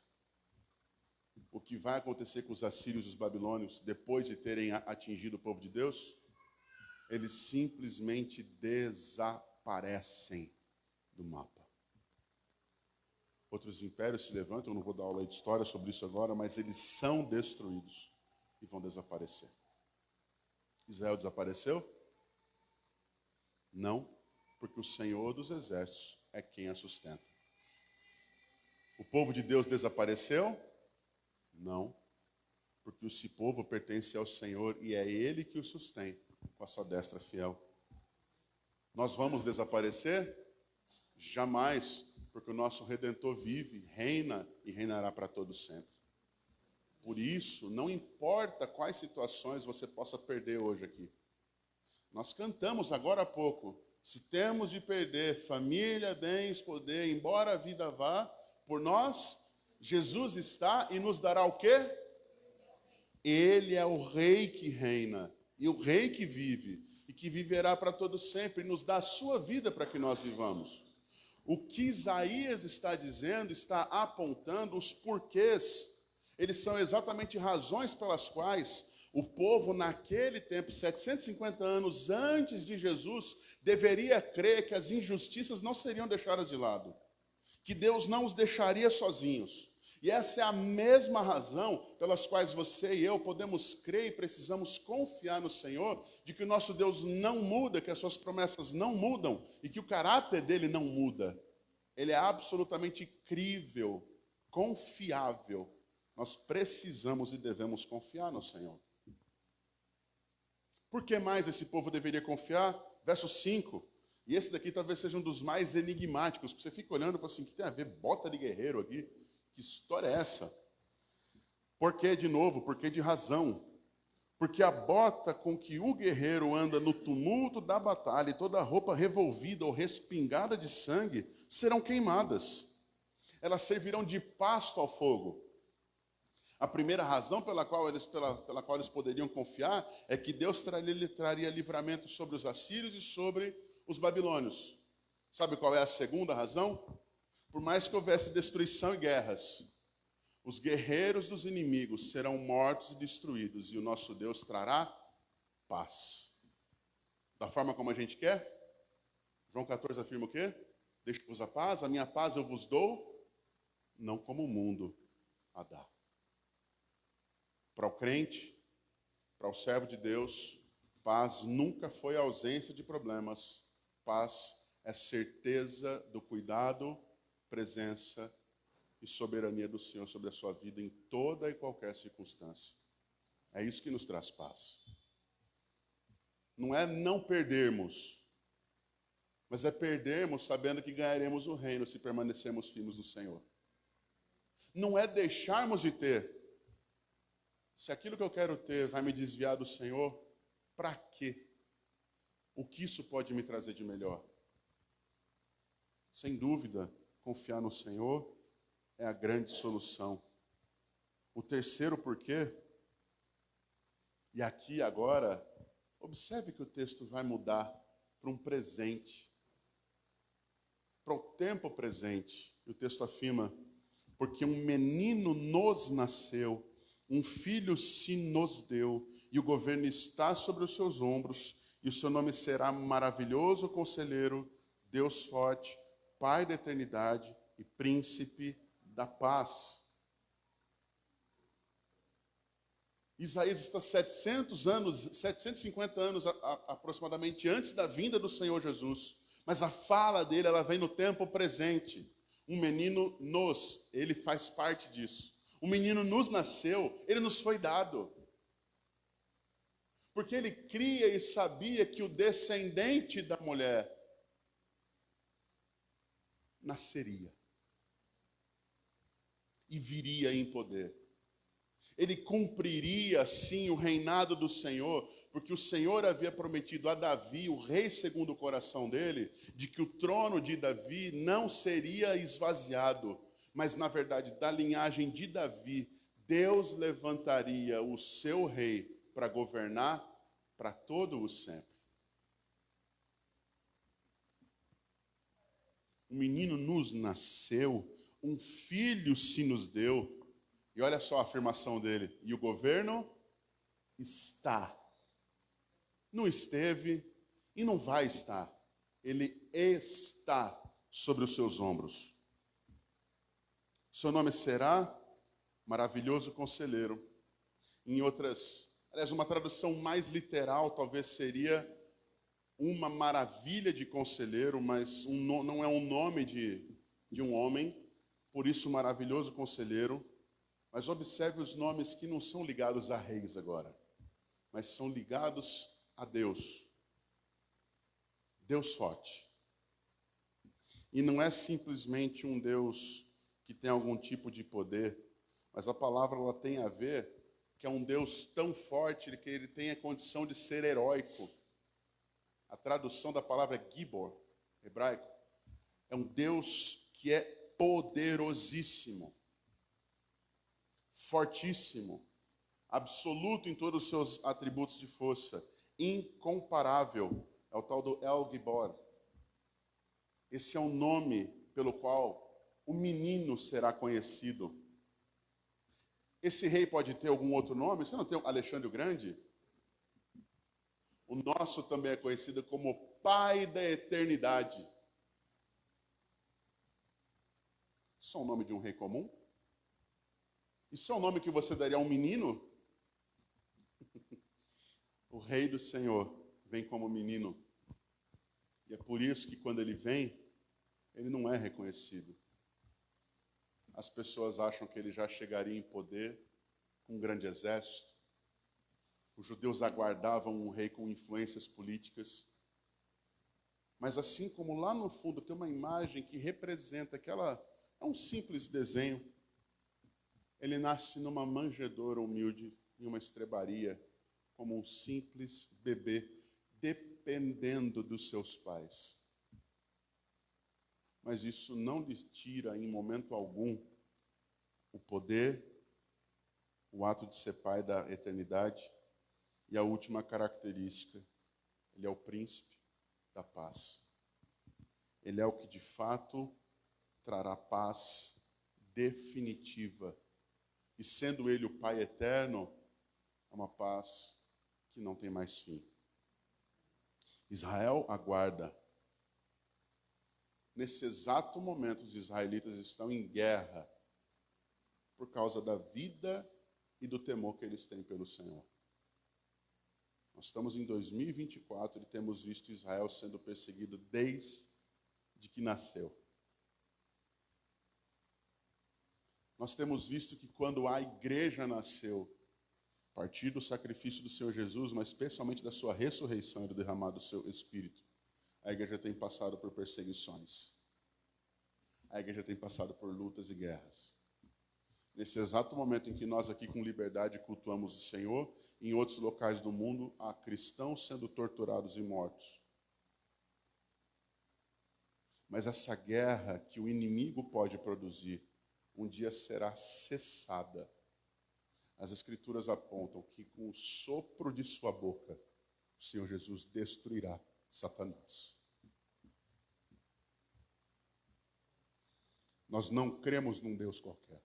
O que vai acontecer com os assírios e os babilônios depois de terem atingido o povo de Deus? Eles simplesmente desaparecem do mapa. Outros impérios se levantam, eu não vou dar aula de história sobre isso agora, mas eles são destruídos e vão desaparecer. Israel desapareceu? Não, porque o Senhor dos Exércitos é quem a sustenta. O povo de Deus desapareceu? Não, porque esse povo pertence ao Senhor e é Ele que o sustém com a sua destra fiel. Nós vamos desaparecer? Jamais, porque o nosso Redentor vive, reina e reinará para todo sempre. Por isso, não importa quais situações você possa perder hoje aqui. Nós cantamos agora há pouco: se temos de perder família, bens, poder, embora a vida vá, por nós, Jesus está e nos dará o quê? Ele é o Rei que reina e o Rei que vive e que viverá para todo sempre e nos dá a sua vida para que nós vivamos. O que Isaías está dizendo, está apontando os porquês. Eles são exatamente razões pelas quais o povo naquele tempo, 750 anos antes de Jesus, deveria crer que as injustiças não seriam deixadas de lado, que Deus não os deixaria sozinhos. E essa é a mesma razão pelas quais você e eu podemos crer e precisamos confiar no Senhor, de que o nosso Deus não muda, que as suas promessas não mudam e que o caráter dele não muda. Ele é absolutamente crível, confiável. Nós precisamos e devemos confiar no Senhor. Por que mais esse povo deveria confiar? Verso 5. E esse daqui talvez seja um dos mais enigmáticos. Você fica olhando e fala assim: o que tem a ver bota de guerreiro aqui? Que história é essa? Por que de novo? Por que de razão? Porque a bota com que o guerreiro anda no tumulto da batalha e toda a roupa revolvida ou respingada de sangue serão queimadas. Elas servirão de pasto ao fogo. A primeira razão pela qual eles poderiam confiar é que Deus traria livramento sobre os assírios e sobre os babilônios. Sabe qual é a segunda razão? Por mais que houvesse destruição e guerras, os guerreiros dos inimigos serão mortos e destruídos, e o nosso Deus trará paz. Da forma como a gente quer? João 14 afirma o quê? Deixo-vos a paz eu vos dou, não como o mundo a dá. Para o crente, para o servo de Deus, paz nunca foi ausência de problemas. Paz é certeza do cuidado, presença e soberania do Senhor sobre a sua vida em toda e qualquer circunstância. É isso que nos traz paz. Não é não perdermos, mas é perdermos sabendo que ganharemos o reino se permanecermos firmes no Senhor. Não é deixarmos de ter. Se aquilo que eu quero ter vai me desviar do Senhor, para quê? O que isso pode me trazer de melhor? Sem dúvida, confiar no Senhor é a grande solução. O terceiro porquê, e aqui agora, observe que o texto vai mudar para um presente, para o tempo presente. E o texto afirma, porque um menino nos nasceu, um filho se nos deu, e o governo está sobre os seus ombros, e o seu nome será Maravilhoso Conselheiro, Deus Forte, Pai da Eternidade e Príncipe da Paz. Isaías está 750 anos aproximadamente antes da vinda do Senhor Jesus, mas a fala dele, ela vem no tempo presente. Um menino ele faz parte disso. O menino nos nasceu, ele nos foi dado. Porque ele cria e sabia que o descendente da mulher nasceria e viria em poder. Ele cumpriria, sim, o reinado do Senhor, porque o Senhor havia prometido a Davi, o rei segundo o coração dele, de que o trono de Davi não seria esvaziado, mas, na verdade, da linhagem de Davi, Deus levantaria o seu rei para governar para todo o sempre. Um menino nos nasceu, um filho se nos deu. E olha só a afirmação dele. E o governo está. Não esteve e não vai estar. Ele está sobre os seus ombros. Seu nome será Maravilhoso Conselheiro. Uma tradução mais literal talvez seria uma maravilha de conselheiro, mas não é um nome de um homem, por isso Maravilhoso Conselheiro. Mas observe os nomes que não são ligados a reis agora, mas são ligados a Deus. Deus Forte. E não é simplesmente um Deus que tem algum tipo de poder, mas a palavra ela tem a ver que é um Deus tão forte que ele tem a condição de ser heróico. A tradução da palavra é Gibor, hebraico. É um Deus que é poderosíssimo, fortíssimo, absoluto em todos os seus atributos de força, incomparável. É o tal do El Gibor. Esse é o nome pelo qual o menino será conhecido. Esse rei pode ter algum outro nome? Você não tem Alexandre o Grande? O nosso também é conhecido como Pai da Eternidade. Isso é o nome de um rei comum? Isso é o nome que você daria a um menino? O Rei do Senhor vem como menino. E é por isso que quando ele vem, ele não é reconhecido. As pessoas acham que ele já chegaria em poder com um grande exército. Os judeus aguardavam um rei com influências políticas. Mas assim como lá no fundo tem uma imagem que representa é um simples desenho. Ele nasce numa manjedoura humilde, em uma estrebaria, como um simples bebê, dependendo dos seus pais. Mas isso não lhe tira, em momento algum, o poder, o ato de ser pai da eternidade e a última característica, ele é o príncipe da paz. Ele é o que de fato trará paz definitiva. E sendo ele o Pai eterno, é uma paz que não tem mais fim. Israel aguarda. Nesse exato momento, os israelitas estão em guerra por causa da vida e do temor que eles têm pelo Senhor. Nós estamos em 2024 e temos visto Israel sendo perseguido desde que nasceu. Nós temos visto que quando a igreja nasceu, a partir do sacrifício do Senhor Jesus, mas especialmente da sua ressurreição e do derramado do seu Espírito, a igreja tem passado por perseguições. A igreja tem passado por lutas e guerras. Nesse exato momento em que nós aqui com liberdade cultuamos o Senhor, em outros locais do mundo há cristãos sendo torturados e mortos. Mas essa guerra que o inimigo pode produzir, um dia será cessada. As Escrituras apontam que com o sopro de sua boca, o Senhor Jesus destruirá Satanás. Nós não cremos num Deus qualquer.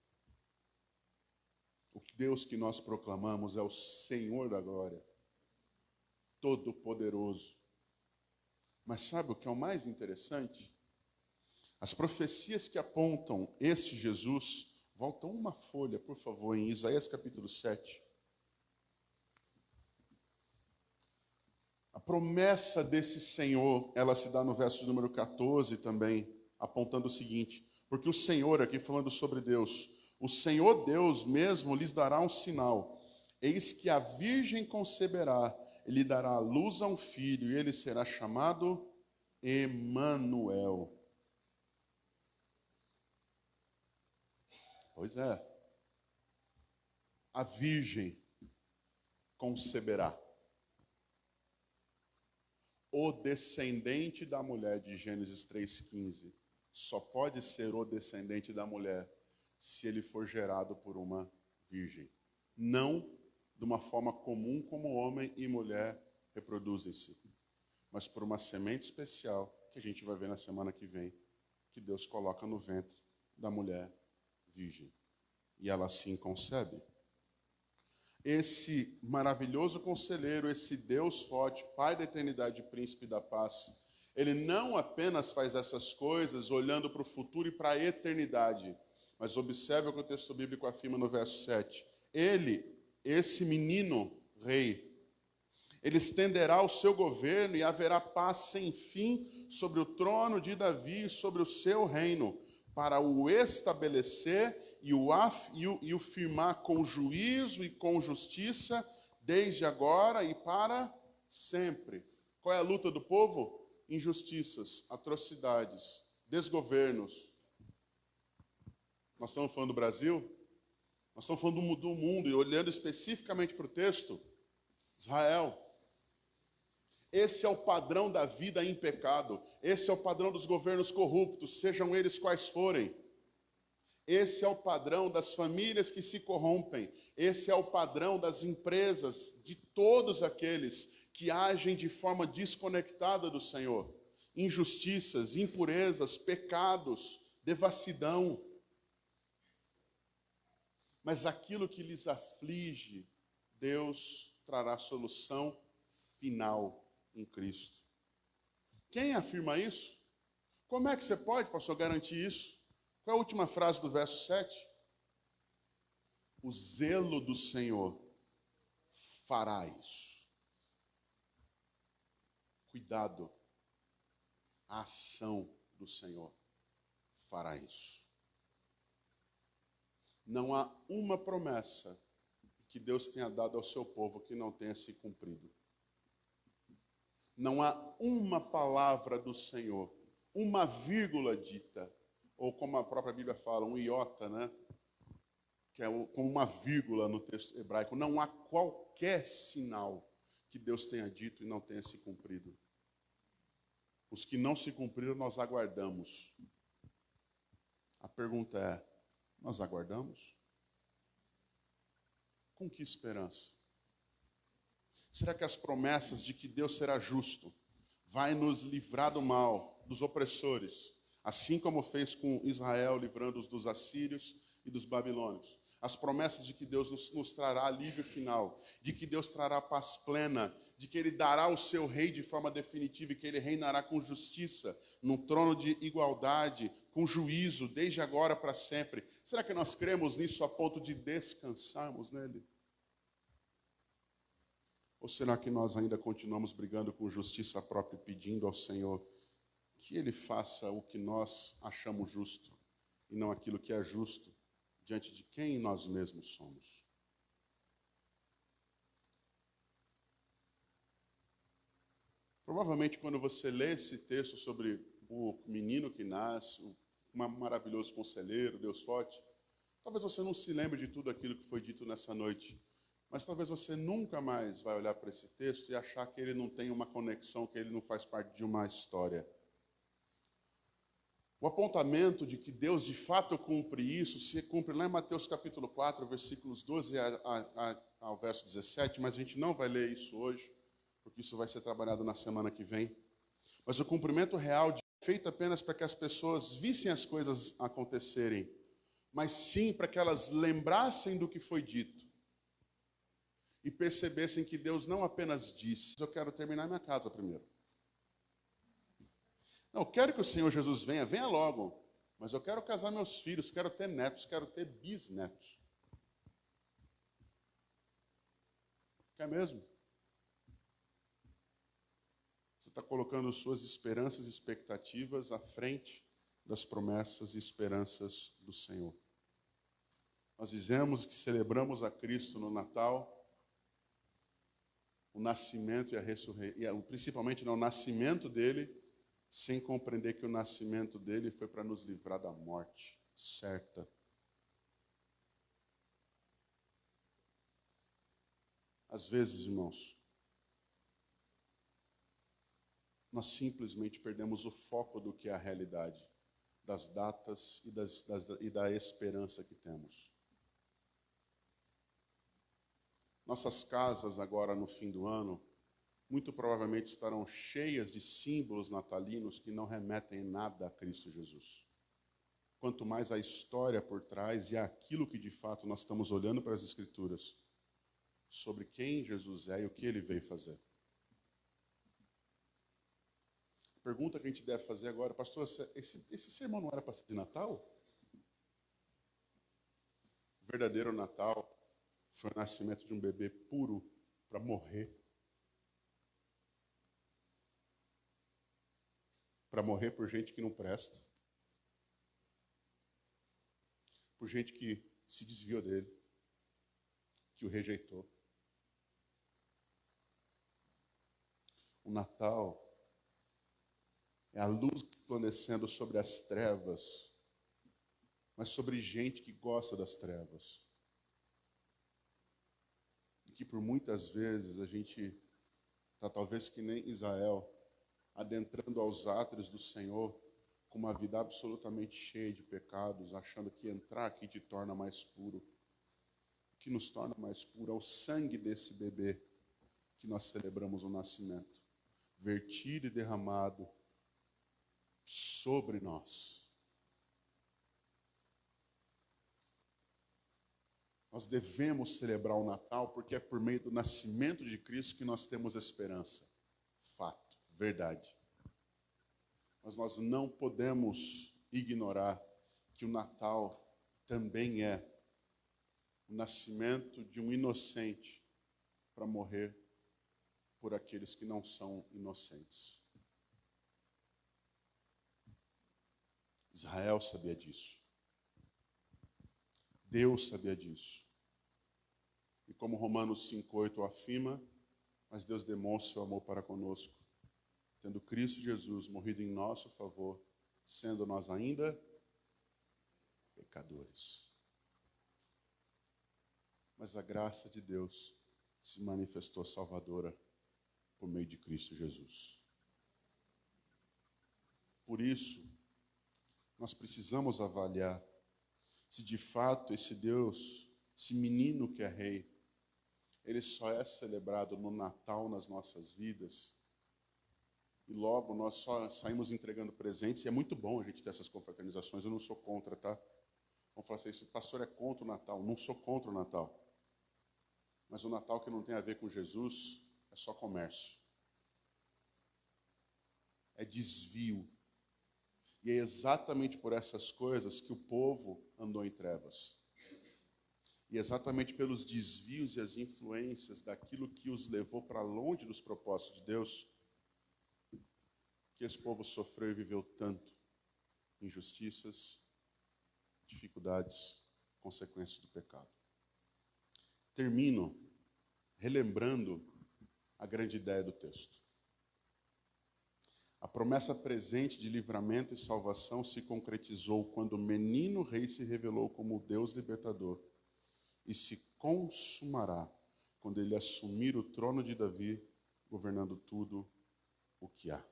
O Deus que nós proclamamos é o Senhor da glória, Todo-Poderoso. Mas sabe o que é o mais interessante? As profecias que apontam este Jesus, volta uma folha, por favor, em Isaías capítulo 7. A promessa desse Senhor, ela se dá no verso de número 14 também, apontando o seguinte: porque o Senhor, aqui falando sobre Deus, o Senhor Deus mesmo lhes dará um sinal. Eis que a virgem conceberá, e lhe dará à luz a um filho, e ele será chamado Emanuel. Pois é, a virgem conceberá. O descendente da mulher, de Gênesis 3,15, só pode ser o descendente da mulher se ele for gerado por uma virgem. Não de uma forma comum como homem e mulher reproduzem-se, mas por uma semente especial que a gente vai ver na semana que vem, que Deus coloca no ventre da mulher virgem. E ela assim concebe. Esse maravilhoso conselheiro, esse Deus forte, Pai da eternidade e Príncipe da paz, ele não apenas faz essas coisas olhando para o futuro e para a eternidade, mas observe o que o texto bíblico afirma no verso 7. Ele, esse menino rei, ele estenderá o seu governo e haverá paz sem fim sobre o trono de Davi e sobre o seu reino, para o estabelecer e o firmar com juízo e com justiça, desde agora e para sempre. Qual é a luta do povo? Injustiças, atrocidades, desgovernos. Nós estamos falando do Brasil? Nós estamos falando do mundo, e olhando especificamente para o texto, Israel. Esse é o padrão da vida em pecado. Esse é o padrão dos governos corruptos, sejam eles quais forem. Esse é o padrão das famílias que se corrompem. Esse é o padrão das empresas, de todos aqueles que agem de forma desconectada do Senhor. Injustiças, impurezas, pecados, devassidão. Mas aquilo que lhes aflige, Deus trará solução final em Cristo. Quem afirma isso? Como é que você pode, pastor, garantir isso? Qual é a última frase do verso 7? O zelo do Senhor fará isso. Cuidado. A ação do Senhor fará isso. Não há uma promessa que Deus tenha dado ao seu povo que não tenha se cumprido. Não há uma palavra do Senhor, uma vírgula dita, ou como a própria Bíblia fala, um iota, né? que é como uma vírgula no texto hebraico. Não há qualquer sinal que Deus tenha dito e não tenha se cumprido. Os que não se cumpriram, nós aguardamos. A pergunta é, nós aguardamos? Com que esperança? Será que as promessas de que Deus será justo, vai nos livrar do mal, dos opressores, assim como fez com Israel, livrando-os dos assírios e dos babilônios? As promessas de que Deus nos trará alívio final, de que Deus trará paz plena, de que Ele dará o seu rei de forma definitiva e que Ele reinará com justiça, num trono de igualdade, com juízo, desde agora para sempre. Será que nós cremos nisso a ponto de descansarmos nele? Ou será que nós ainda continuamos brigando com justiça própria, pedindo ao Senhor que Ele faça o que nós achamos justo e não aquilo que é justo diante de quem nós mesmos somos? Provavelmente, quando você lê esse texto sobre o menino que nasce, o maravilhoso conselheiro, Deus forte, talvez você não se lembre de tudo aquilo que foi dito nessa noite, mas talvez você nunca mais vai olhar para esse texto e achar que ele não tem uma conexão, que ele não faz parte de uma história. O apontamento de que Deus de fato cumpre isso se cumpre lá em Mateus capítulo 4, versículos 12 ao verso 17, mas a gente não vai ler isso hoje, porque isso vai ser trabalhado na semana que vem. Mas o cumprimento real é feito apenas para que as pessoas vissem as coisas acontecerem, mas sim para que elas lembrassem do que foi dito e percebessem que Deus não apenas disse: eu quero terminar minha casa primeiro. Não, eu quero que o Senhor Jesus venha, venha logo, mas eu quero casar meus filhos, quero ter netos, quero ter bisnetos. Quer mesmo? Você está colocando suas esperanças e expectativas à frente das promessas e esperanças do Senhor. Nós dizemos que celebramos a Cristo no Natal, o nascimento e a ressurreição, principalmente no nascimento dele, sem compreender que o nascimento dele foi para nos livrar da morte certa. Às vezes, irmãos, nós simplesmente perdemos o foco do que é a realidade, das datas e da esperança que temos. Nossas casas agora no fim do ano, muito provavelmente estarão cheias de símbolos natalinos que não remetem em nada a Cristo Jesus. Quanto mais a história por trás e aquilo que de fato nós estamos olhando para as Escrituras, sobre quem Jesus é e o que ele veio fazer. A pergunta que a gente deve fazer agora: pastor, esse sermão não era para ser de Natal? O verdadeiro Natal foi o nascimento de um bebê puro para morrer. Para morrer por gente que não presta. Por gente que se desviou dele, que o rejeitou. O Natal é a luz resplandecendo sobre as trevas, mas sobre gente que gosta das trevas. E que por muitas vezes a gente está talvez que nem Israel, adentrando aos átrios do Senhor com uma vida absolutamente cheia de pecados, achando que entrar aqui te torna mais puro. O que nos torna mais puro é o sangue desse bebê que nós celebramos o nascimento, vertido e derramado sobre nós. Nós devemos celebrar o Natal porque é por meio do nascimento de Cristo que nós temos esperança. Fato, verdade. Mas nós não podemos ignorar que o Natal também é o nascimento de um inocente para morrer por aqueles que não são inocentes. Israel sabia disso. Deus sabia disso. E como Romanos 5,8 afirma, mas Deus demonstra seu amor para conosco, tendo Cristo Jesus morrido em nosso favor, sendo nós ainda pecadores. mas a graça de Deus se manifestou salvadora por meio de Cristo Jesus. Por isso, nós precisamos avaliar se de fato esse Deus, esse menino que é rei, ele só é celebrado no Natal nas nossas vidas, e logo nós só saímos entregando presentes, e é muito bom a gente ter essas confraternizações, eu não sou contra, tá? Vamos falar assim, esse pastor é contra o Natal, não sou contra o Natal. Mas o Natal que não tem a ver com Jesus é só comércio. É desvio. E é exatamente por essas coisas que o povo andou em trevas. E exatamente pelos desvios e as influências daquilo que os levou para longe dos propósitos de Deus, que esse povo sofreu e viveu tanto injustiças, dificuldades, consequências do pecado. Termino relembrando a grande ideia do texto. A promessa presente de livramento e salvação se concretizou quando o menino rei se revelou como o Deus libertador e se consumará quando ele assumir o trono de Davi, governando tudo o que há.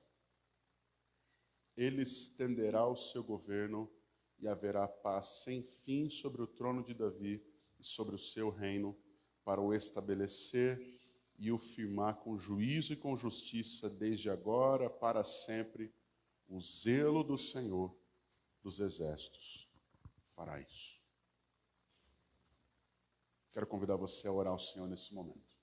Ele estenderá o seu governo e haverá paz sem fim sobre o trono de Davi e sobre o seu reino, para o estabelecer e o firmar com juízo e com justiça, desde agora para sempre. O zelo do Senhor dos exércitos fará isso. Quero convidar você a orar ao Senhor nesse momento.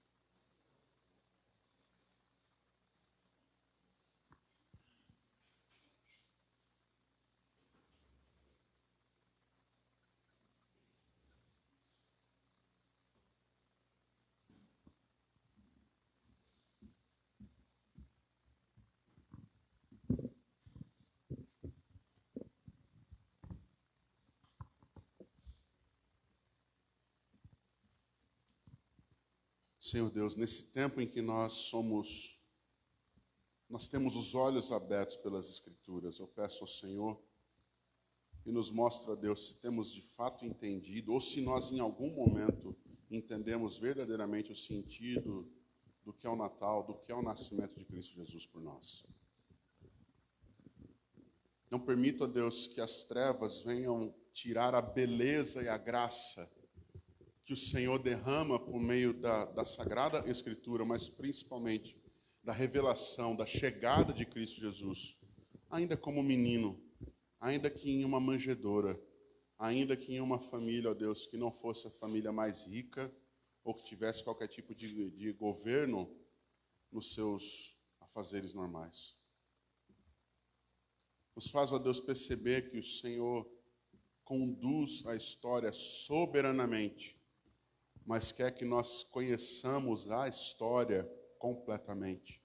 Senhor Deus, nesse tempo em que nós temos os olhos abertos pelas Escrituras, eu peço ao Senhor que nos mostre, Deus, se temos de fato entendido, ou se nós em algum momento entendemos verdadeiramente o sentido do que é o Natal, do que é o nascimento de Cristo Jesus por nós. Não permita, Deus, que as trevas venham tirar a beleza e a graça que o Senhor derrama por meio da Sagrada Escritura, mas principalmente da revelação, da chegada de Cristo Jesus, ainda como menino, ainda que em uma manjedoura, ainda que em uma família, ó Deus, que não fosse a família mais rica ou que tivesse qualquer tipo de governo nos seus afazeres normais. Nos faz, ó Deus, perceber que o Senhor conduz a história soberanamente, mas quer que nós conheçamos a história completamente.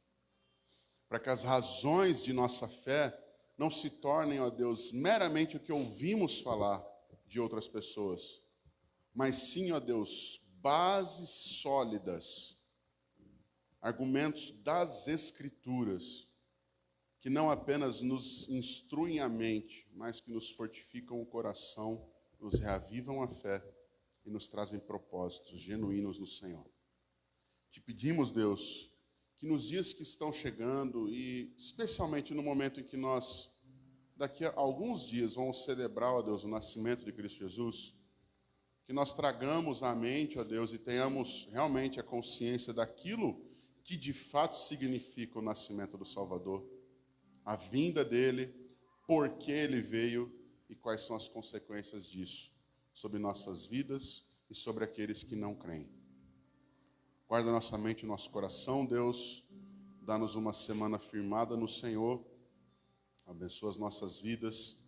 Para que as razões de nossa fé não se tornem, ó Deus, meramente o que ouvimos falar de outras pessoas, mas sim, ó Deus, bases sólidas, argumentos das Escrituras, que não apenas nos instruem a mente, mas que nos fortificam o coração, nos reavivam a fé e nos trazem propósitos genuínos no Senhor. Te pedimos, Deus, que nos dias que estão chegando, e especialmente no momento em que nós, daqui a alguns dias, vamos celebrar, ó Deus, o nascimento de Cristo Jesus, que nós tragamos à mente, ó Deus, e tenhamos realmente a consciência daquilo que de fato significa o nascimento do Salvador, a vinda dele, por que ele veio e quais são as consequências disso sobre nossas vidas e sobre aqueles que não creem. Guarda nossa mente e nosso coração, Deus. Dá-nos uma semana firmada no Senhor. Abençoa as nossas vidas.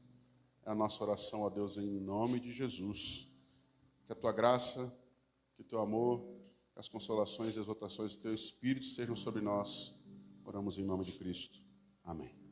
É a nossa oração a Deus em nome de Jesus. Que a tua graça, que o teu amor, que as consolações e exortações do teu Espírito sejam sobre nós. Oramos em nome de Cristo. Amém.